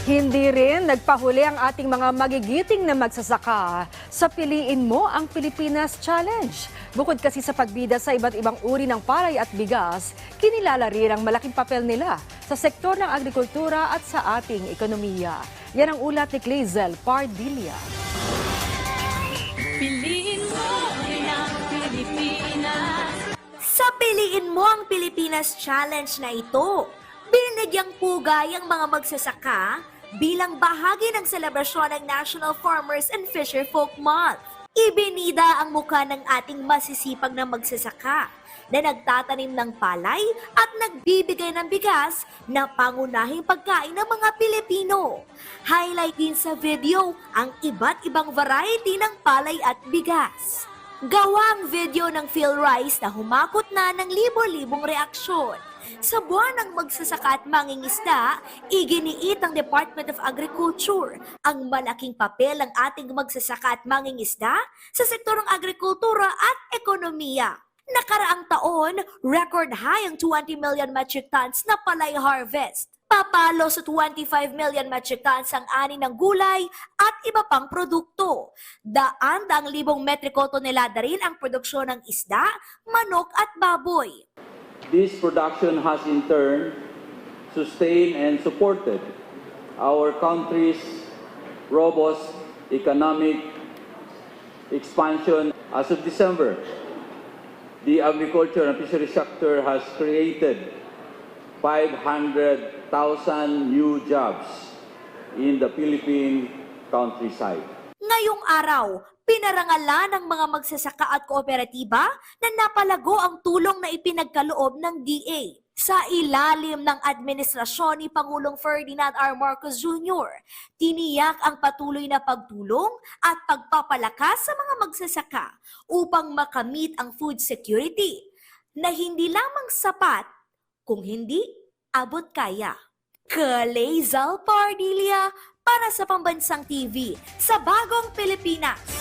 Hindi rin nagpahuli ang ating mga magigiting na magsasaka sa Piliin Mo ang Pilipinas Challenge. Bukod kasi sa pagbida sa iba't ibang uri ng palay at bigas, kinilala rin ang malaking papel nila sa sektor ng agrikultura at sa ating ekonomiya. Yan ang ulat ni Clazel Pardilla. Piliin mo ang Pilipinas. Sa Piliin Mo ang Pilipinas Challenge na ito, binigyang pugay ang mga magsasaka bilang bahagi ng selebrasyon ng National Farmers and Fisher Folk Month. Ibinida ang mukha ng ating masisipag na magsasaka na nagtatanim ng palay at nagbibigay ng bigas na pangunahing pagkain ng mga Pilipino. Highlight din sa video ang iba't ibang variety ng palay at bigas. Gawang video ng Phil Rice na humakot na ng libo-libong reaksyon. Sa buwan ng magsasaka at mangingisda, iginiit ng Department of Agriculture ang malaking papel ng ating magsasaka at mangingisda sa sektor ng agrikultura at ekonomiya. Nakaraang taon, record high ang 20 million metric tons na palay harvest. Papalo sa 25 million metric tons ang ani ng gulay at iba pang produkto. Daan-daang libong metriko tonelada rin ang produksyon ng isda, manok at baboy. This production has in turn sustained and supported our country's robust economic expansion. As of December, the agriculture and fisheries sector has created 500,000 new jobs in the Philippine countryside. Ngayong araw, pinarangalan ng mga magsasaka at kooperatiba na napalago ang tulong na ipinagkaloob ng DA. Sa ilalim ng administrasyon ni Pangulong Ferdinand R. Marcos Jr., tiniyak ang patuloy na pagtulong at pagpapalakas sa mga magsasaka upang makamit ang food security na hindi lamang sapat, kung hindi abot kaya. Clazel Pardilla para sa Pambansang TV sa Bagong Pilipinas.